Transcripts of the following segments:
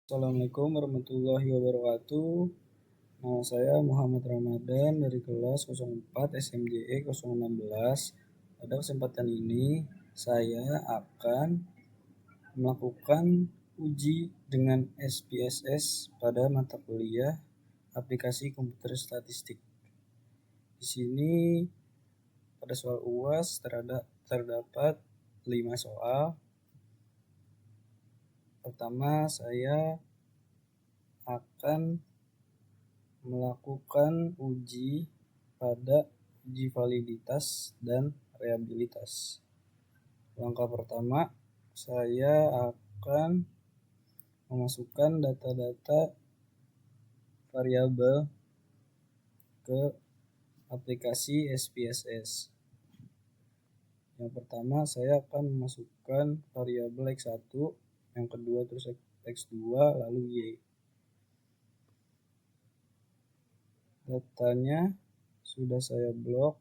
Assalamualaikum warahmatullahi wabarakatuh. Nama saya Muhammad Ramadan dari kelas 04 SMJE 016. Pada kesempatan ini saya akan melakukan uji dengan SPSS pada mata kuliah aplikasi komputer statistik. Di sini pada soal UAS terdapat 5 soal. Pertama, saya akan melakukan uji pada uji validitas dan reliabilitas. Langkah pertama, saya akan memasukkan data-data variabel ke aplikasi SPSS. Yang pertama, saya akan memasukkan variabel X1, yang kedua terus X2, lalu Y. Datanya sudah saya blok.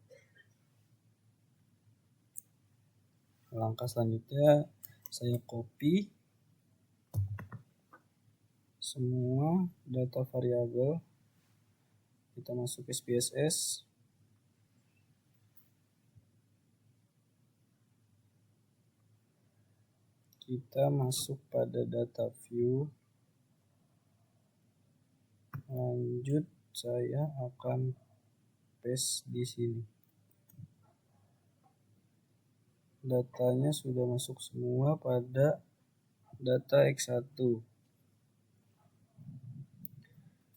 Langkah selanjutnya, saya copy semua data variabel, kita masuk ke SPSS. Kita masuk pada data view. Lanjut, saya akan paste di sini. Datanya sudah masuk semua pada data X1.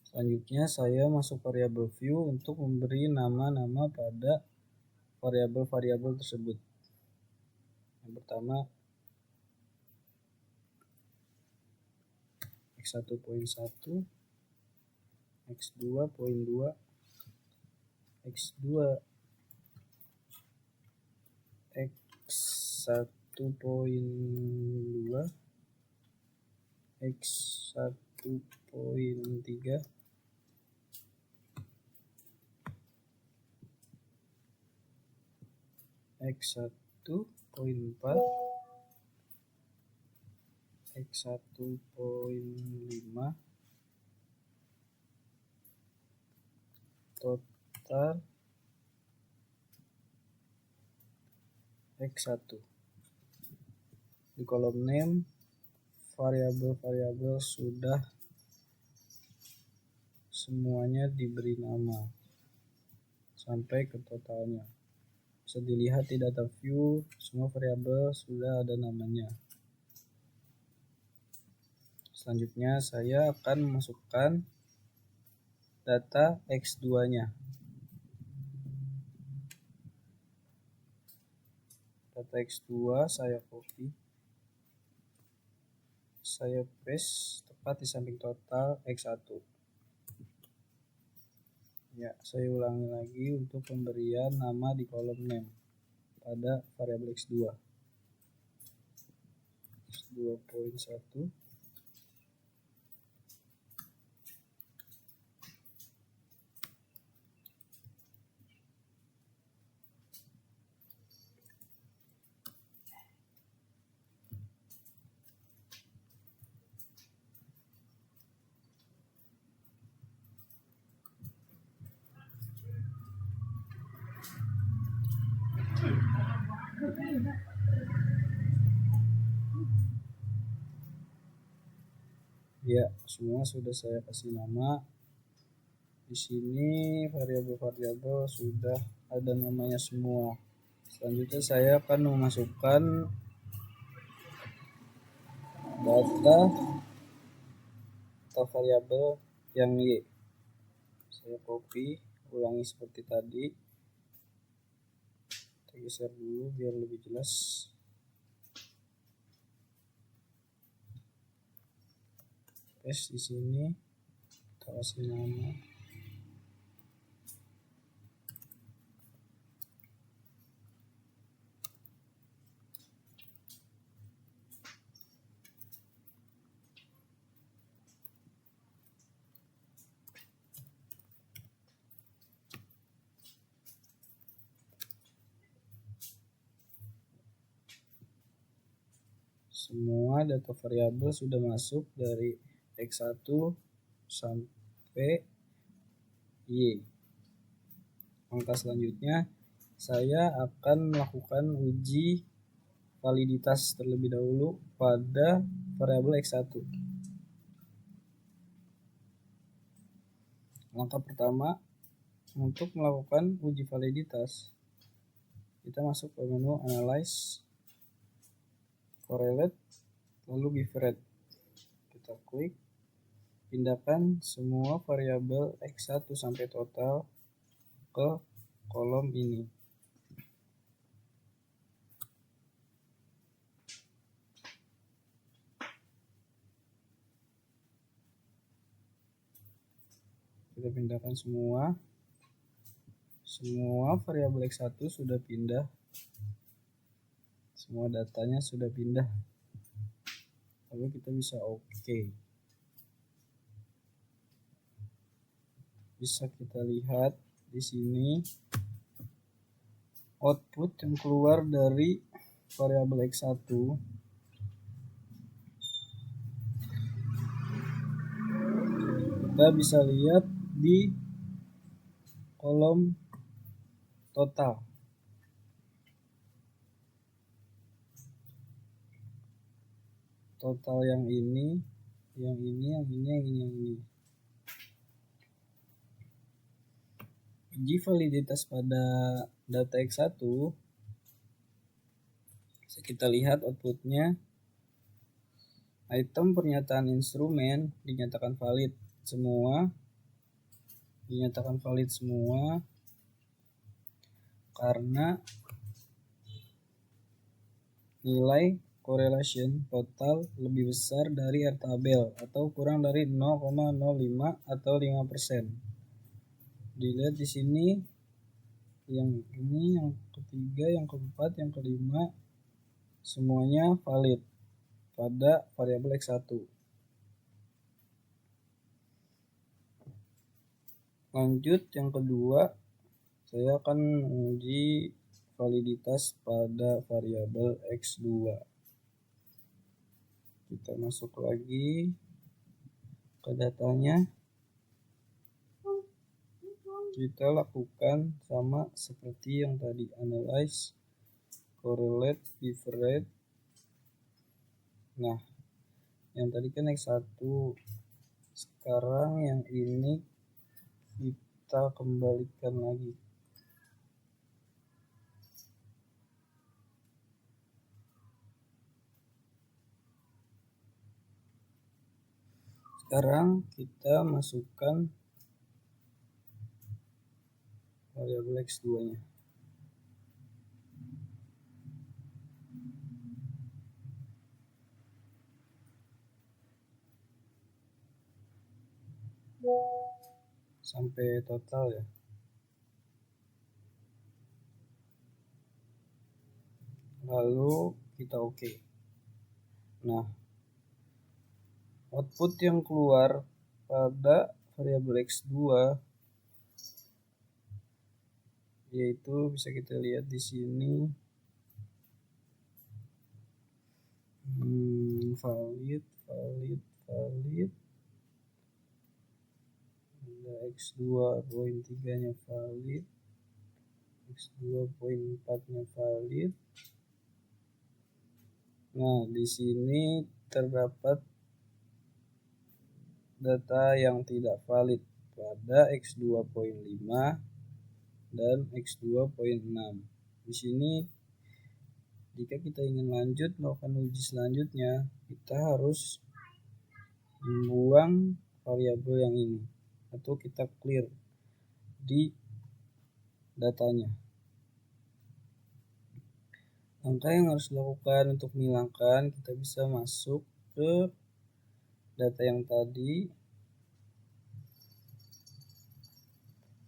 Selanjutnya saya masuk variabel view untuk memberi nama-nama pada variabel-variabel tersebut. Yang pertama X1.1, X2.2, X2, X1.2, X1.3, X1.4, X1.5, total X1. Di kolom name, variabel-variabel sudah semuanya diberi nama sampai ke totalnya. Bisa dilihat di data view, semua variabel sudah ada namanya. Selanjutnya saya akan memasukkan data X2-nya. Data X2 saya copy, saya paste tepat di samping total X1. Ya, saya ulangi lagi untuk pemberian nama di kolom name pada variabel X2. X2.1, ya, semua sudah saya kasih nama. Di sini variabel-variabel sudah ada namanya semua. Selanjutnya saya akan memasukkan data atau variabel yang Y. Saya copy, ulangi seperti tadi. Kita geser dulu biar lebih jelas. Paste di sini, kita kasih nama. Semua data variabel sudah masuk dari X1 sampai Y. Langkah selanjutnya, saya akan melakukan uji validitas terlebih dahulu pada variabel X1. Langkah pertama, untuk melakukan uji validitas, kita masuk ke menu Analyze, Correlate, lalu Give Rate. Kita klik, pindahkan semua variabel X1 sampai total ke kolom ini. Kita pindahkan semua variabel X1 sudah pindah, semua datanya sudah pindah. Lalu kita bisa OK. Bisa kita lihat di sini output yang keluar dari variabel X1 kita bisa lihat di kolom total. Total yang ini, yang ini. Uji validitas pada data X1, kita lihat outputnya, item pernyataan instrumen dinyatakan valid semua, karena nilai correlation total lebih besar dari R tabel atau kurang dari 0,05 atau 5%. Dilihat di sini, yang ini, yang ketiga, yang keempat, yang kelima, semuanya valid pada variabel X1. Lanjut, yang kedua, saya akan menguji validitas pada variabel X2. Kita masuk lagi ke datanya. Kita lakukan sama seperti yang tadi, Analyze, Correlate, Give Rate. Nah, yang tadi kan X1, sekarang yang ini kita kembalikan lagi. Sekarang kita masukkan variabel X2-nya. Sampai total ya. Lalu kita OK. Nah, output yang keluar pada variabel X2 yaitu bisa kita lihat di sini, valid. Ada X2.3 nya valid, X2.4 nya valid. Nah, di sini terdapat data yang tidak valid pada X2.5 dan X2.6. Di sini jika kita ingin lanjut melakukan uji selanjutnya, kita harus membuang variabel yang ini atau kita clear di datanya. Langkah yang harus dilakukan untuk menghilangkan, kita bisa masuk ke data yang tadi,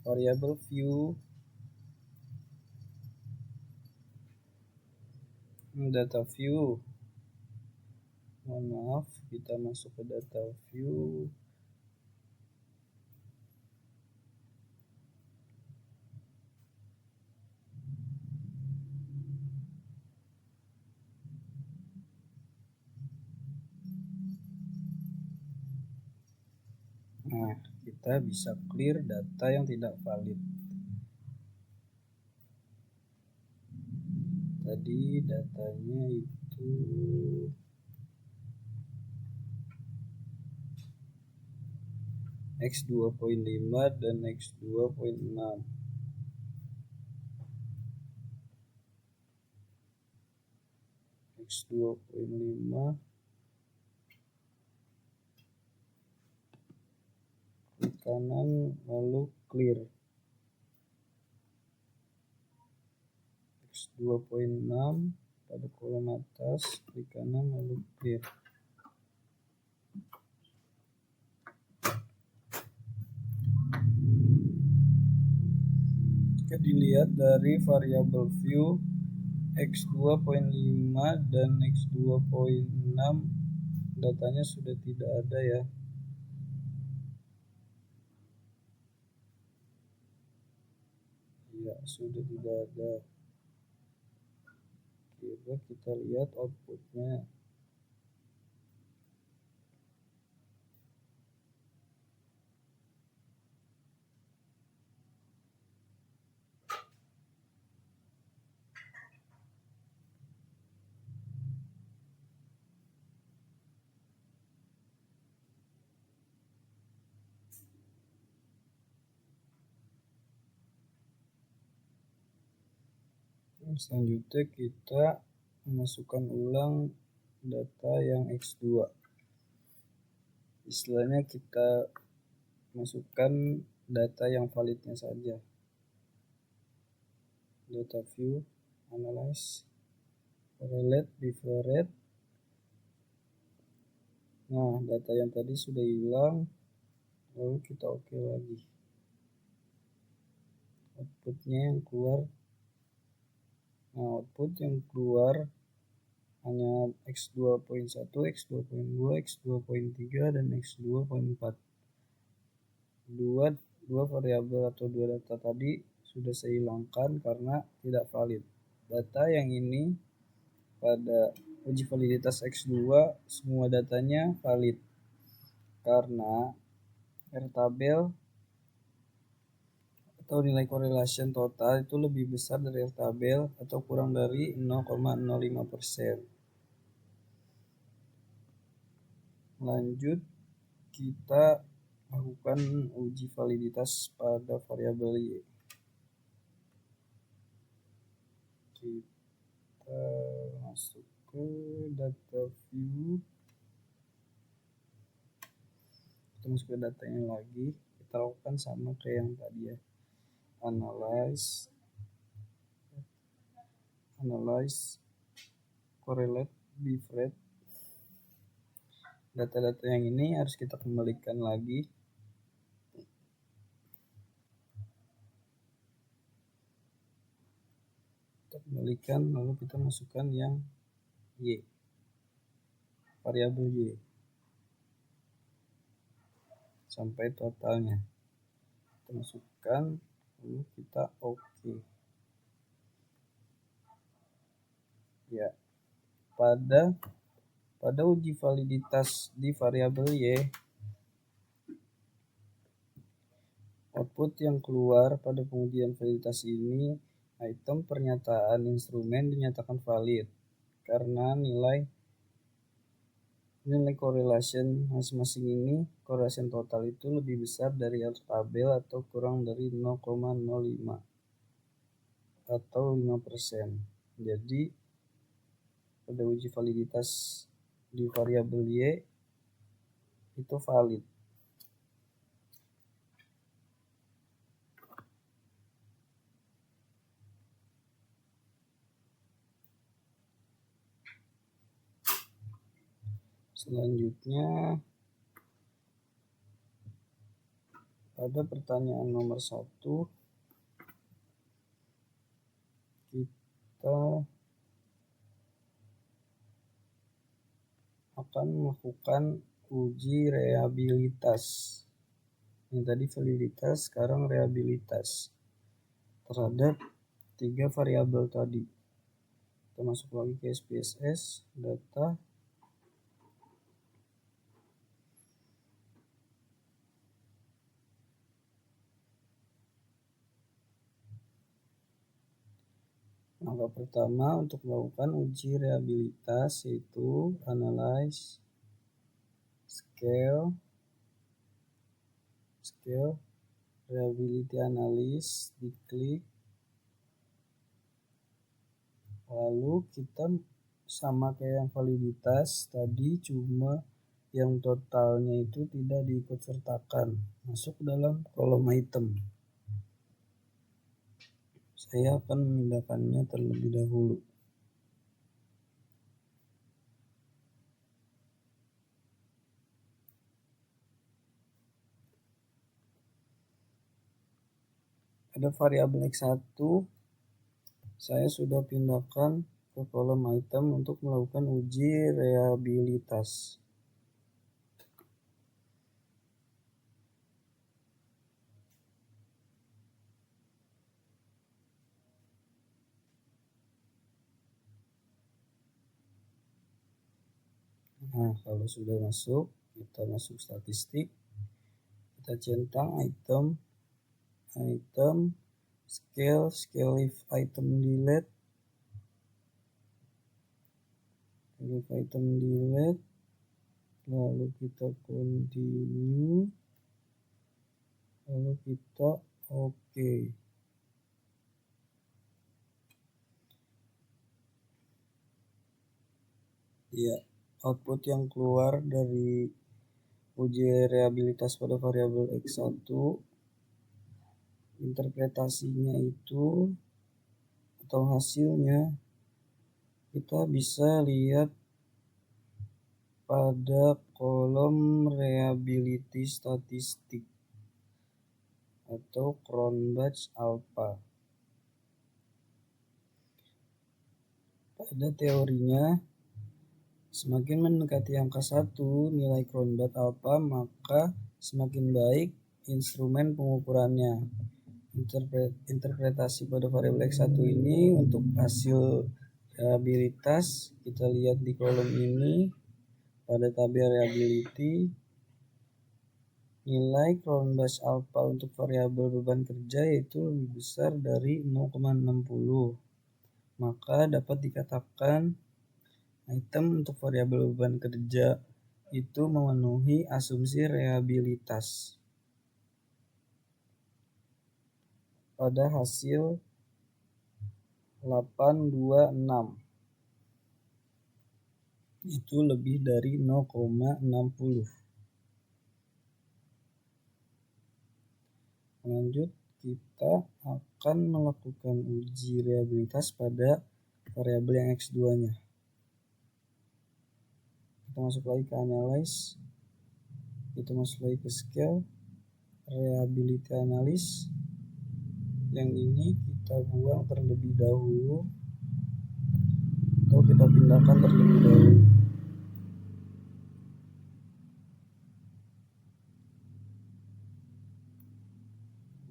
variabel view, data view. Mohon maaf, kita masuk ke data view. Nah, kita bisa clear data yang tidak valid. Tadi datanya itu X 2.5 dan X 2.6. X 2.5 klik kanan lalu clear. X 2.6 pada kolom atas klik kanan lalu clear. Jika dilihat dari variabel view X 2.5 dan X 2.6 datanya sudah tidak ada ya. Ya, sudah tidak ada. Coba kita lihat outputnya. Selanjutnya kita memasukkan ulang data yang X2. Istilahnya kita masukkan data yang validnya saja. Data view, analyze, correlate, differentiate. Nah, data yang tadi sudah hilang, lalu kita oke lagi. Outputnya yang keluar. Nah, output yang keluar hanya X 2.1, X 2.2, X 2.3 dan X 2.4. Dua variabel atau dua data tadi sudah saya hilangkan karena tidak valid. Data yang ini pada uji validitas X2 semua datanya valid karena R tabel atau nilai correlation total itu lebih besar dari R tabel atau kurang dari 0,05%. Lanjut kita lakukan uji validitas pada variabel Y. Kita masuk ke data view, kita masuk ke datanya lagi, kita lakukan sama kayak yang tadi ya, analyze, correlate, differentiate. Data-data yang ini harus kita kembalikan lagi. Kita kembalikan lalu kita masukkan yang Y, variabel Y sampai totalnya. Kita masukkan lalu kita oke. Ya, pada uji validitas di variabel Y, output yang keluar pada pengujian validitas ini, item pernyataan instrumen dinyatakan valid karena nilai correlation masing-masing ini, correlation total itu lebih besar dari R tabel atau kurang dari 0,05 atau 5%. Jadi pada uji validitas di variabel Y itu valid. Selanjutnya pada pertanyaan nomor 1 kita akan melakukan uji reliabilitas. Yang tadi validitas, sekarang reliabilitas terhadap 3 variabel tadi. Kita masuk lagi ke SPSS, data, Langkah pertama untuk melakukan uji reliabilitas yaitu analyze scale reliability analysis, diklik, lalu kita sama kayak yang validitas tadi, cuma yang totalnya itu tidak diikut sertakan masuk dalam kolom item. Saya akan memindahkannya terlebih dahulu. Ada variabel X1 saya sudah pindahkan ke kolom item untuk melakukan uji reliabilitas. Nah, kalau sudah masuk, kita masuk statistik, kita centang item scale if item delete, lalu kita continue, lalu kita oke. Ya, output yang keluar dari uji reliabilitas pada variabel X1, interpretasinya itu atau hasilnya kita bisa lihat pada kolom reliability statistik atau Cronbach alpha. Pada teorinya, semakin mendekati angka 1 nilai Cronbach alpha, maka semakin baik instrumen pengukurannya. Interpretasi pada variabel X1 ini untuk hasil reliabilitas kita lihat di kolom ini. Pada tabel reliability, nilai Cronbach alpha untuk variabel beban kerja yaitu lebih besar dari 0,60. Maka dapat dikatakan item untuk variabel beban kerja itu memenuhi asumsi reliabilitas. Pada hasil 826 itu lebih dari 0,60. Lanjut, kita akan melakukan uji reliabilitas pada variabel yang X2 nya. Kita masuk lagi ke analyze, kita masuk lagi ke scale reliability analysis. Yang ini kita buang terlebih dahulu atau kita pindahkan terlebih dahulu.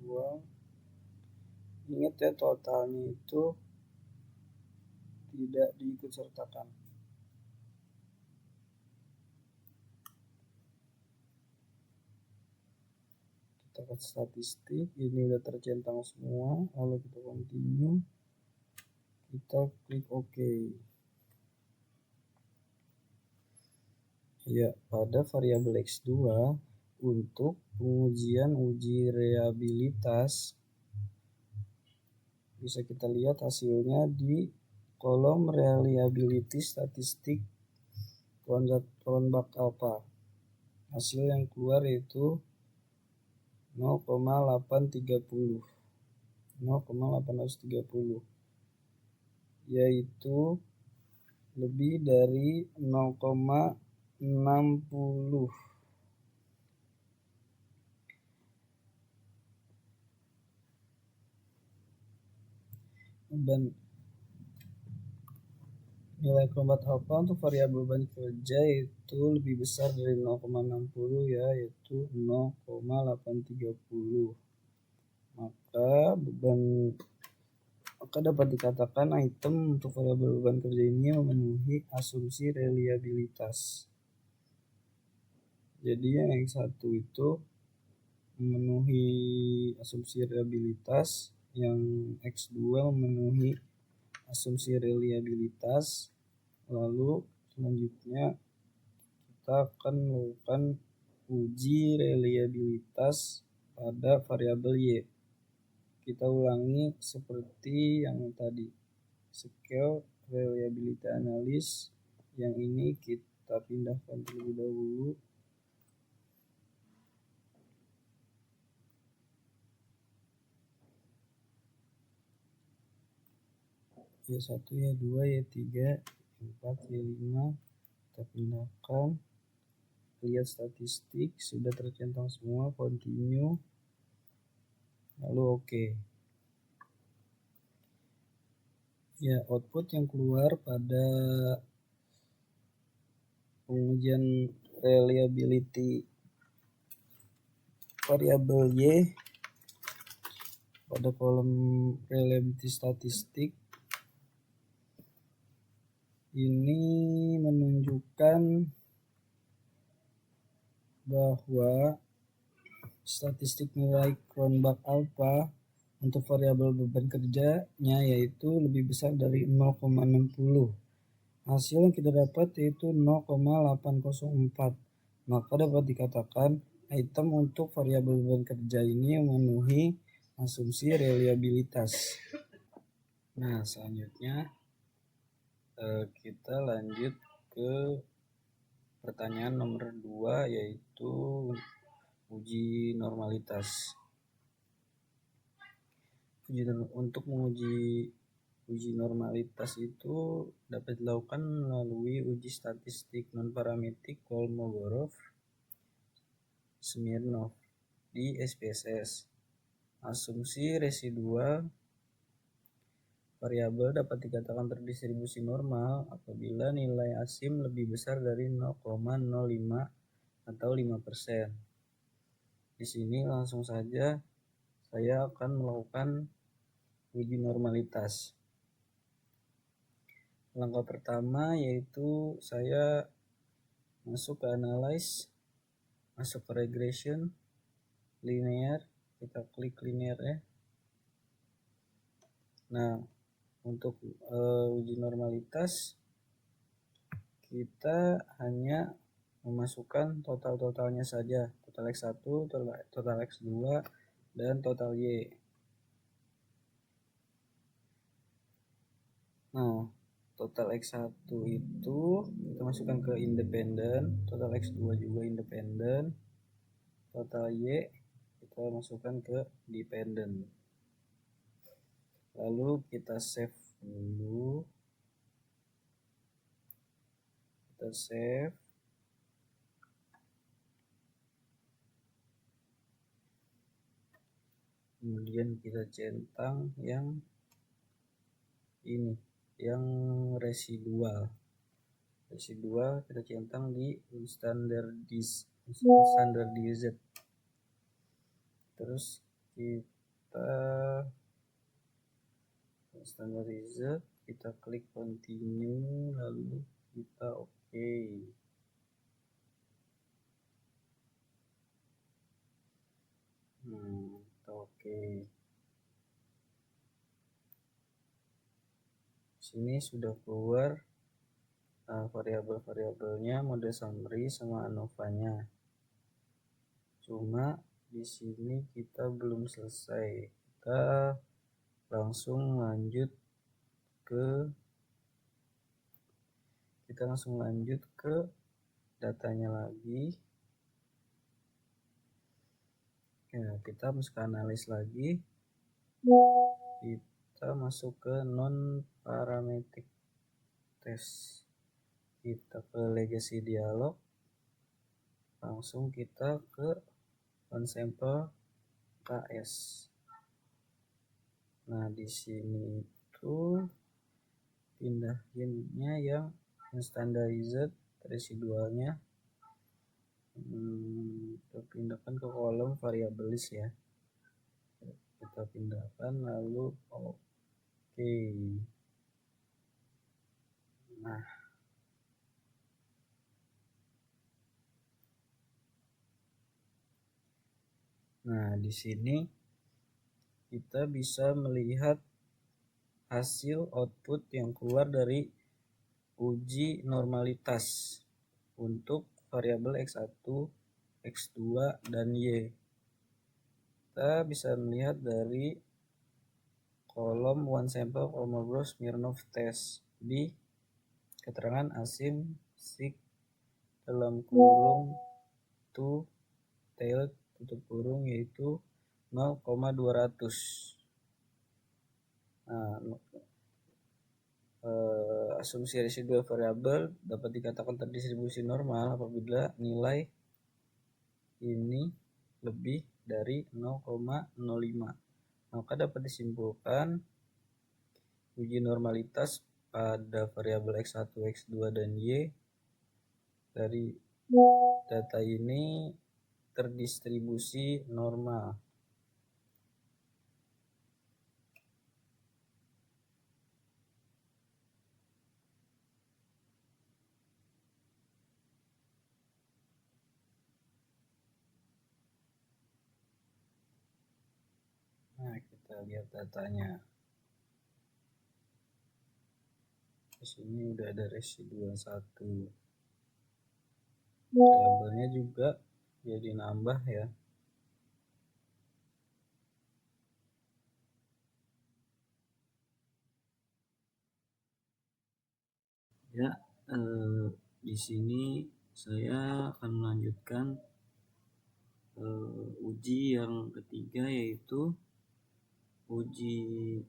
Buang. Ingat ya, totalnya itu tidak diikut sertakan. Kita ke statistik, ini udah tercentang semua, lalu kita continue, kita klik OK. Ya, pada variabel X2 untuk pengujian uji reliabilitas bisa kita lihat hasilnya di kolom reliability statistik Cronbach alpha. Hasil yang keluar yaitu 0,830, yaitu lebih dari 0,60. Dan nilai Cronbach alpha untuk variabel beban kerja itu lebih besar dari 0,60 ya, yaitu 0,830. Maka dapat dikatakan item untuk variabel beban kerja ini memenuhi asumsi reliabilitas. Jadi yang X1 itu memenuhi asumsi reliabilitas, yang X2 memenuhi asumsi reliabilitas. Lalu selanjutnya kita akan melakukan uji reliabilitas pada variabel Y. Kita ulangi seperti yang tadi, scale reliability analysis. Yang ini kita pindahkan terlebih dahulu. Y1, Y2, Y3, Y4, Y5 kita pindahkan. Lihat statistik, sudah tercentang semua, continue, lalu oke. Ya, output yang keluar pada pengujian reliability variabel Y pada kolom reliability statistik ini menunjukkan bahwa statistik nilai Cronbach alpha untuk variabel beban kerjanya yaitu lebih besar dari 0,60. Hasil yang kita dapat yaitu 0,804. Maka dapat dikatakan item untuk variabel beban kerja ini memenuhi asumsi reliabilitas. Nah, selanjutnya kita lanjut ke pertanyaan nomor 2 yaitu uji normalitas. Untuk menguji uji normalitas itu dapat dilakukan melalui uji statistik non-parametrik Kolmogorov-Smirnov di SPSS. Asumsi residual variabel dapat dikatakan terdistribusi normal apabila nilai ASIM lebih besar dari 0,05 atau 5%. Di sini langsung saja saya akan melakukan uji normalitas. Langkah pertama yaitu saya masuk ke analyze, masuk ke regression, linear, kita klik linear ya. Nah, untuk uji normalitas kita hanya memasukkan total-totalnya saja, total X1, total X2, dan total Y. Nah, total X1 itu kita masukkan ke independen, total X2 juga independen, total Y kita masukkan ke dependen. Lalu kita save dulu, kita save. Kemudian kita centang yang ini, yang residual kita centang di standardized. Terus kita standardized, kita klik continue, lalu kita oke. Oke. Sini sudah keluar variabel-variabelnya, mode summary sama ANOVA-nya. Cuma di sini kita belum selesai. Kita langsung lanjut ke datanya lagi. Ya, kita masuk ke analis lagi. Kita masuk ke non parametric test. Kita ke legacy dialog. Langsung kita ke on sample KS. Nah, di sini itu pindahinnya yang standardized residualnya. Kita pindahkan ke kolom variabelis ya. Kita pindahkan lalu oke. Nah, di sini kita bisa melihat hasil output yang keluar dari uji normalitas untuk variabel X1, X2, dan Y. Kita bisa melihat dari kolom one sample Kolmogorov Smirnov test di keterangan asim sig dalam kurung to tailed tutup kurung yaitu 0,200. Nah, asumsi residual variabel dapat dikatakan terdistribusi normal apabila nilai ini lebih dari 0,05. Maka dapat disimpulkan uji normalitas pada variabel X1, X2, dan Y dari data ini terdistribusi normal. Nah, kita lihat datanya. Di sini udah ada residual 1. Variabelnya juga jadi nambah ya. Di sini saya akan melanjutkan uji yang ketiga, yaitu uji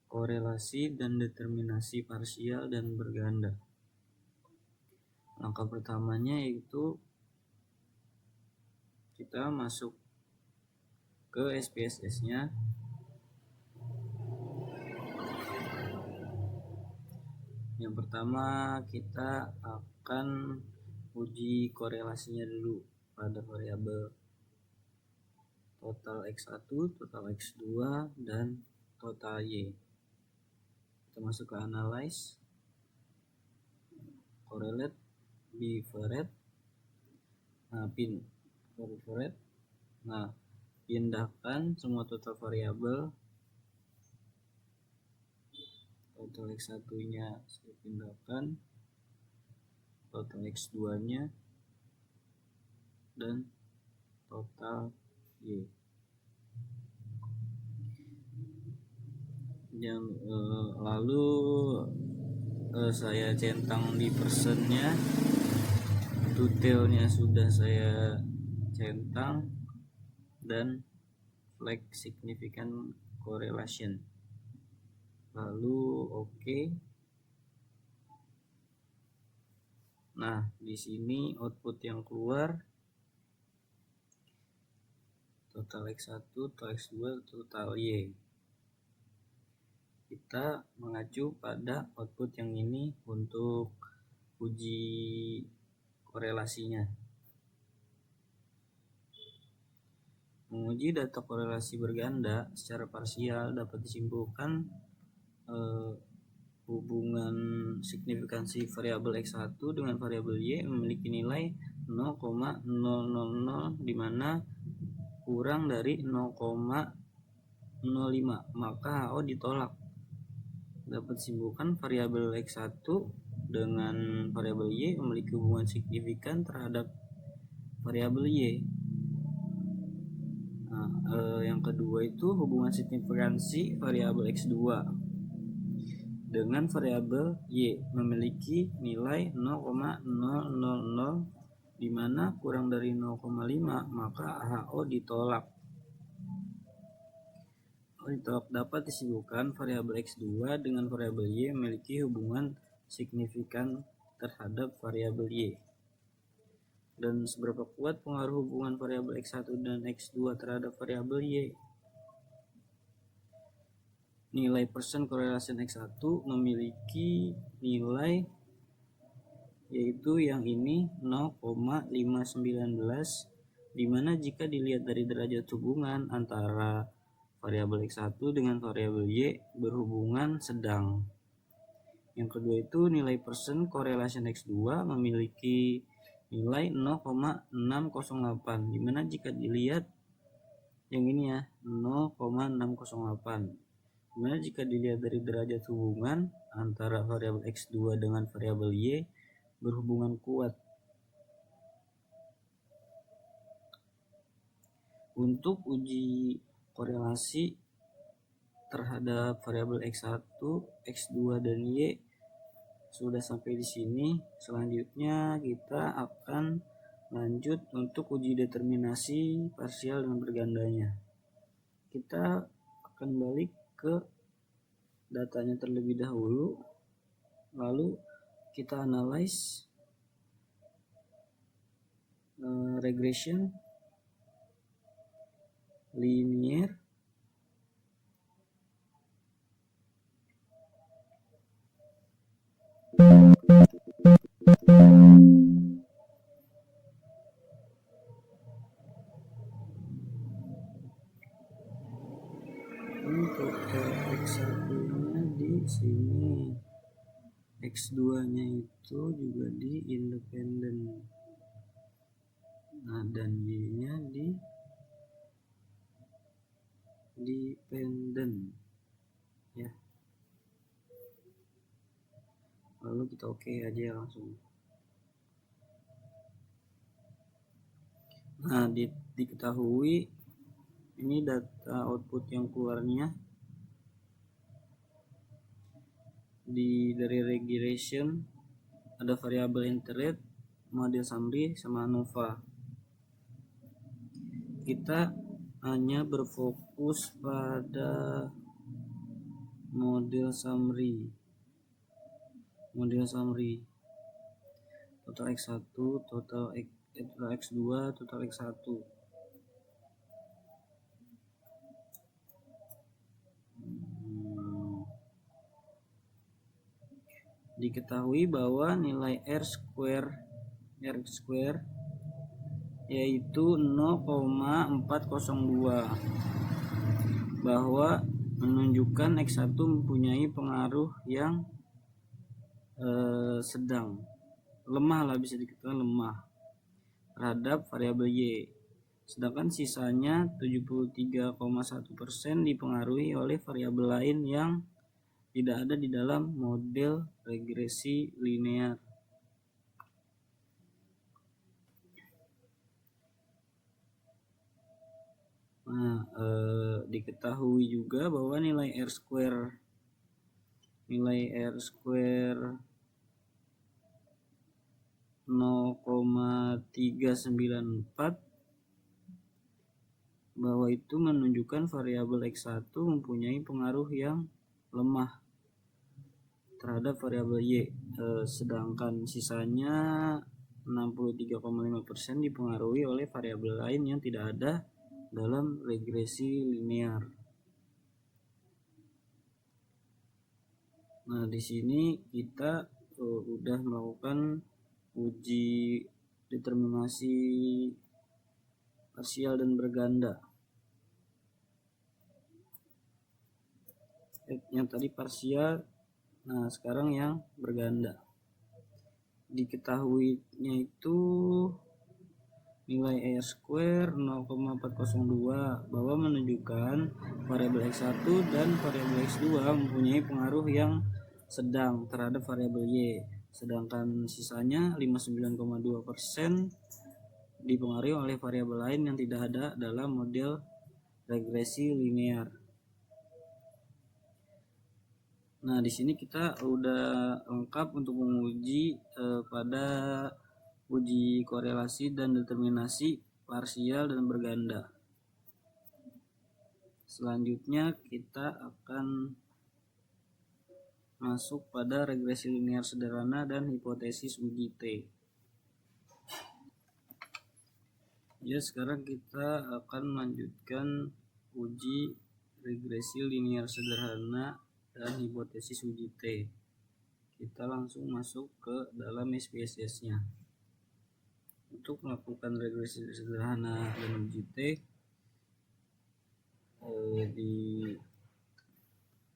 korelasi dan determinasi parsial dan berganda. Langkah pertamanya yaitu kita masuk ke SPSS-nya. Yang pertama kita akan uji korelasinya dulu pada variabel total X1, total X2, dan total Y. Kita masuk ke analyze, correlate, bivariate. Nah, pindahkan semua total variabel. Total X1 nya saya pindahkan, total X2 nya, dan total Y. Lalu saya centang di persennya, detailnya sudah saya centang, dan flag significant correlation. Lalu oke. Nah, di sini output yang keluar total X1, total X2, total Y. Kita mengacu pada output yang ini untuk uji korelasinya. Menguji data korelasi berganda secara parsial dapat disimpulkan hubungan signifikansi variabel X1 dengan variabel Y memiliki nilai 0,000, di mana kurang dari 0,05, maka HO ditolak. Dapat disimpulkan variabel X1 dengan variabel Y memiliki hubungan signifikan terhadap variabel Y. Yang kedua itu hubungan signifikansi variabel X2 dengan variabel Y memiliki nilai 0,000, di mana kurang dari 0,5, maka HO ditolak. Dapat disimpulkan variabel X2 dengan variabel Y memiliki hubungan signifikan terhadap variabel Y. Dan seberapa kuat pengaruh hubungan variabel X1 dan X2 terhadap variabel Y? Nilai persen korelasi X1 memiliki nilai, yaitu yang ini 0,519, di mana jika dilihat dari derajat hubungan antara variabel X1 dengan variabel Y berhubungan sedang. Yang kedua itu nilai persen korelasi X2 memiliki nilai 0,608, di mana jika dilihat yang ini ya 0,608, Dimana jika dilihat dari derajat hubungan antara variabel X2 dengan variabel Y berhubungan kuat. Untuk uji korelasi terhadap variabel X1, X2 dan Y sudah sampai di sini. Selanjutnya kita akan lanjut untuk uji determinasi parsial dan bergandanya. Kita akan balik ke datanya terlebih dahulu, lalu kita analyze regression, linear, untuk X1-nya di sini, X2-nya itu juga di independen. Nah, dan Y-nya di dependen ya. Lalu kita oke aja langsung. Nah, diketahui ini data output yang keluarnya dari regression ada variabel interest, model summary sama ANOVA. Kita hanya berfokus pada model summary, total X1, total X2, total X1. Diketahui bahwa nilai R square yaitu 0,402, bahwa menunjukkan X1 mempunyai pengaruh yang sedang, lemah lah, bisa dikatakan lemah terhadap variabel Y, sedangkan sisanya 73,1% dipengaruhi oleh variabel lain yang tidak ada di dalam model regresi linear. Nah, diketahui juga bahwa nilai R square 0,394, bahwa itu menunjukkan variabel X1 mempunyai pengaruh yang lemah terhadap variabel Y, sedangkan sisanya 63,5% dipengaruhi oleh variabel lain yang tidak ada dalam regresi linear. Nah, di sini kita udah melakukan uji determinasi parsial dan berganda. Yang tadi parsial, nah sekarang yang berganda. Diketahuinya itu nilai R square 0,402, bahwa menunjukkan variabel X1 dan variabel X2 mempunyai pengaruh yang sedang terhadap variabel Y, sedangkan sisanya 59,2% dipengaruhi oleh variabel lain yang tidak ada dalam model regresi linear. Nah, di sini kita udah lengkap untuk menguji pada uji korelasi dan determinasi parsial dan berganda. Selanjutnya kita akan masuk pada regresi linear sederhana dan hipotesis uji T. Ya, sekarang kita akan melanjutkan uji regresi linear sederhana dan hipotesis uji T. Kita langsung masuk ke dalam SPSS-nya. Untuk melakukan regresi sederhana dan uji T, di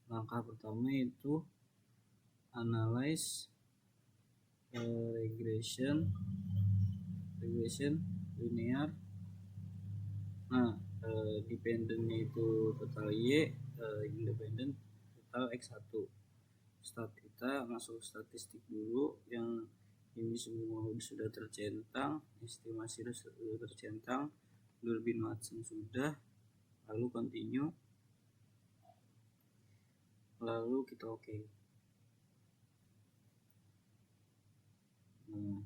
langkah pertama itu analyze regression linear. Nah, dependennya itu total Y, independen total X1. Start kita masuk statistik dulu, yang ini semua sudah tercentang, estimasi sudah tercentang, Durbin Watson sudah, lalu continue, lalu kita oke. Nah,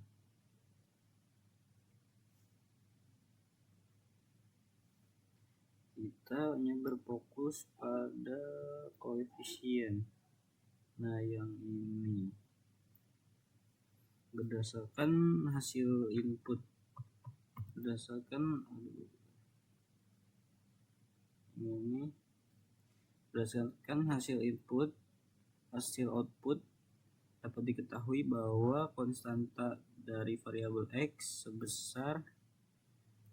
kita hanya berfokus pada koefisien. Nah, yang ini berdasarkan hasil input, berdasarkan hasil input, hasil output dapat diketahui bahwa konstanta dari variabel X sebesar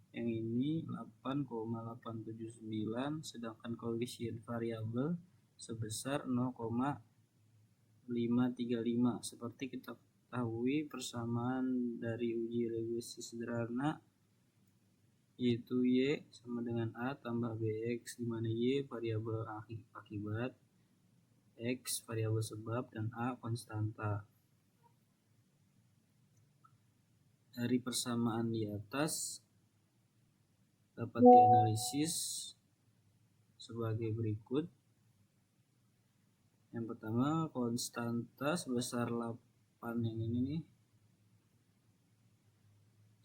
yang ini 8,879, sedangkan koefisien variabel sebesar 0,535. Seperti kita ketahui persamaan dari uji regresi sederhana, yaitu Y sama dengan A tambah BX, di mana Y variabel akibat, X variabel sebab, dan A konstanta. Dari persamaan di atas dapat dianalisis sebagai berikut. Yang pertama, konstanta sebesar 8 yang ini nih,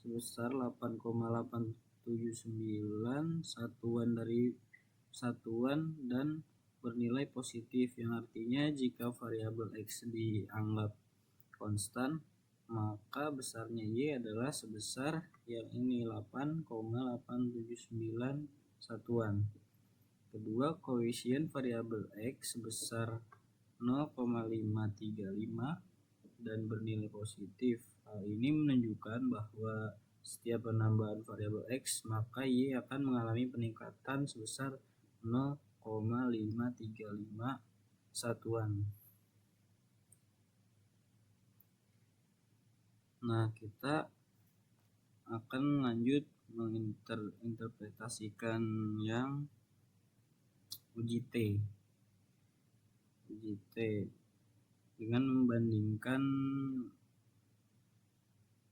sebesar 8,879, satuan dan bernilai positif, yang artinya jika variabel X dianggap konstan, maka besarnya Y adalah sebesar yang ini 8,879 satuan. Kedua, koefisien variabel X sebesar 0,535 dan bernilai positif. Hal ini menunjukkan bahwa setiap penambahan variabel X, maka Y akan mengalami peningkatan sebesar 0,535 satuan. Nah, kita akan lanjut menginterpretasikan yang uji T dengan membandingkan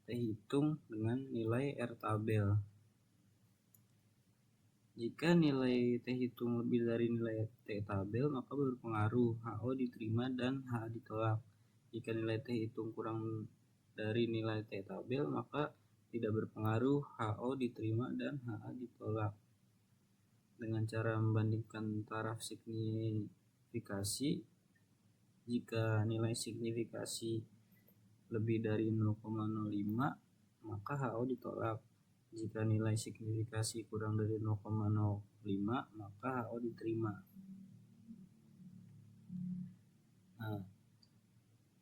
T hitung dengan nilai R tabel. Jika nilai T hitung lebih dari nilai T tabel, maka berpengaruh, HO diterima dan HA ditolak. Jika nilai T hitung kurang dari nilai T tabel, maka tidak berpengaruh, HO diterima dan HA ditolak. Dengan cara membandingkan taraf signifikasi, jika nilai signifikasi lebih dari 0,05, maka HO ditolak. Jika nilai signifikasi kurang dari 0,05, maka HO diterima. Nah,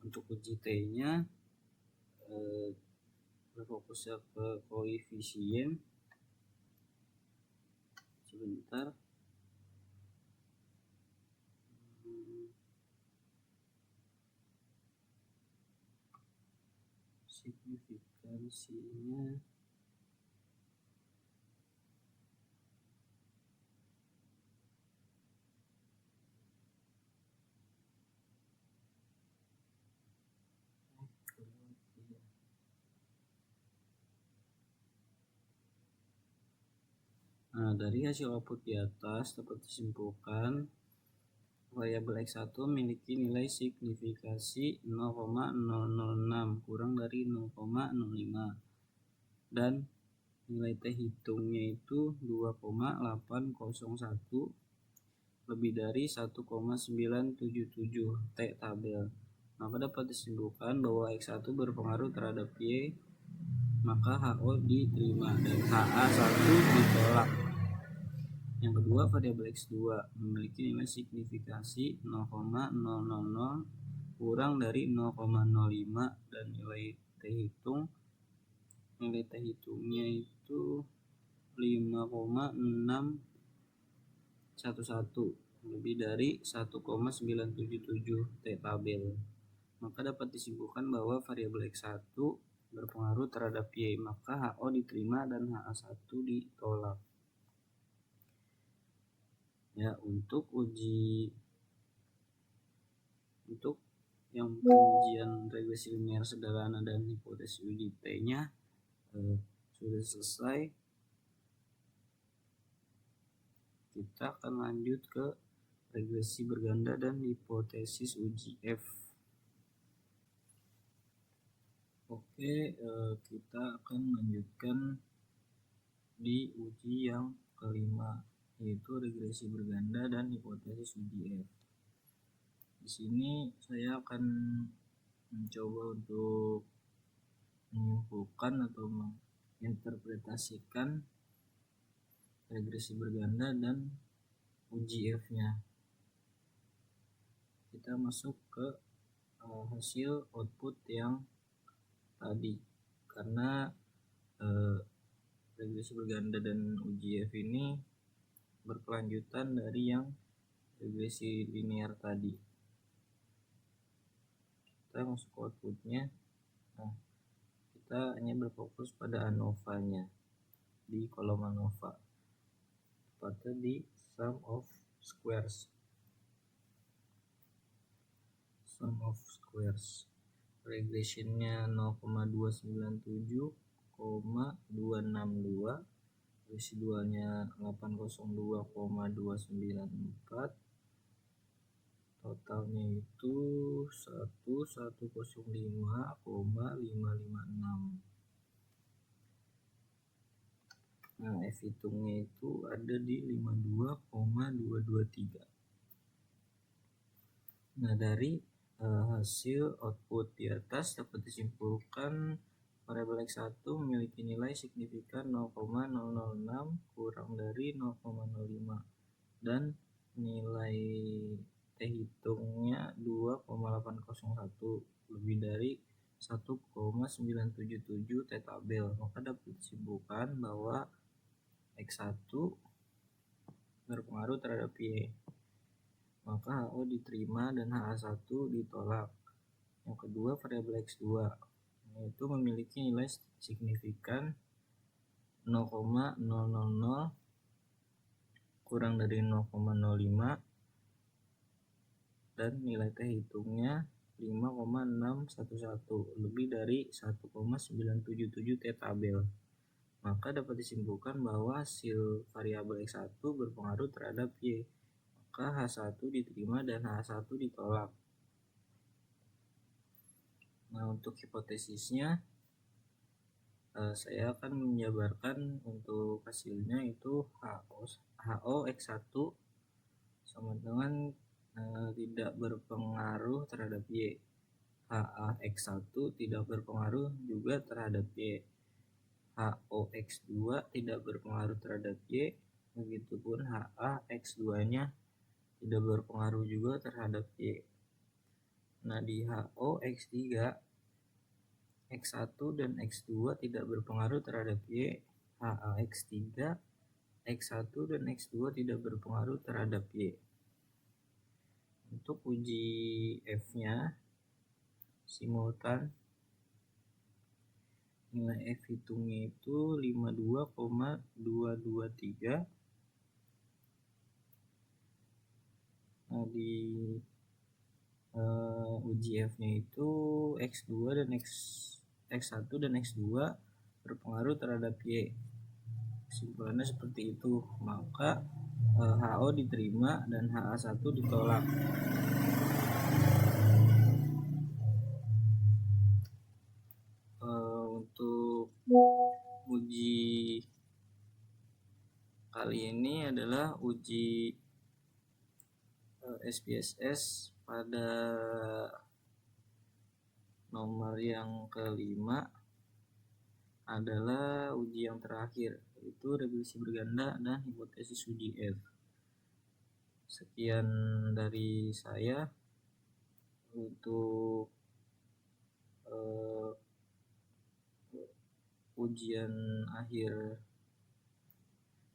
untuk uji T-nya berfokusnya ke koefisien. Sebentar. Signifikansinya Nah, dari hasil output di atas dapat disimpulkan variabel X1 memiliki nilai signifikasi 0,006 kurang dari 0,05 dan nilai T hitungnya itu 2,801 lebih dari 1,977 T tabel. Maka dapat disimpulkan bahwa X1 berpengaruh terhadap Y, maka HO diterima dan HA1 ditolak. Yang kedua, variabel X2 memiliki nilai signifikasi 0,000 kurang dari 0,05 dan nilai T hitungnya itu 5,611 lebih dari 1,977 T tabel. Maka dapat disimpulkan bahwa variabel X1 berpengaruh terhadap Y, maka HO diterima dan HA1 ditolak. Ya, untuk uji Untuk yang pengujian regresi linear sederhana dan hipotesis uji T-nya sudah selesai. Kita akan lanjut ke regresi berganda dan hipotesis uji F. Oke, kita akan lanjutkan di uji yang kelima, yaitu regresi berganda dan hipotesis uji F. Di sini saya akan mencoba untuk menyimpulkan atau menginterpretasikan regresi berganda dan uji F-nya. Kita masuk ke hasil output yang tadi, karena regresi berganda dan uji F ini berkelanjutan dari yang regresi linear tadi. Kita masuk ke outputnya. Nah, kita hanya berfokus pada ANOVA-nya di kolom ANOVA, tepatnya di sum of squares. Regressionnya 0,297,262, residualnya 802,294, totalnya itu 1105,556. Nah, F hitungnya itu ada di 52,223. Nah, dari hasil output di atas dapat disimpulkan variabel X1 memiliki nilai signifikan 0,006 kurang dari 0,05 dan nilai T hitungnya 2,801 lebih dari 1,977 T tabel. Maka dapat disimpulkan bahwa X1 berpengaruh terhadap Y. Maka HO diterima dan HA1 ditolak. Yang kedua, variabel X2 yaitu memiliki nilai signifikan 0,000 kurang dari 0,05 dan nilai T hitungnya 5,611 lebih dari 1,977 T tabel. Maka dapat disimpulkan bahwa hasil variabel X1 berpengaruh terhadap Y. Maka H1 diterima dan H1 ditolak. Nah, untuk hipotesisnya saya akan menjabarkan untuk hasilnya itu HO X1 sama dengan tidak berpengaruh terhadap Y. HA X1 tidak berpengaruh juga terhadap Y. HO X2 tidak berpengaruh terhadap Y. Begitupun HA X2 nya tidak berpengaruh juga terhadap Y. Nah, di HO X3 X1 dan X2 tidak berpengaruh terhadap Y. HA X3 X1 dan X2 tidak berpengaruh terhadap Y. Untuk uji F-nya simultan, nilai F hitungnya itu 52,223. Nah, di uji F-nya itu X1 dan X2 berpengaruh terhadap Y. Kesimpulannya seperti itu. Maka HO diterima dan HA1 ditolak. Untuk uji kali ini adalah uji SPSS pada nomor yang kelima, adalah uji yang terakhir, yaitu regresi berganda dan hipotesis uji F. Sekian dari saya untuk ujian akhir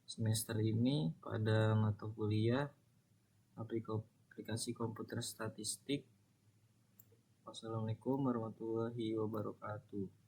semester ini pada mata kuliah aplikasi komputer statistik. Wassalamualaikum warahmatullahi wabarakatuh.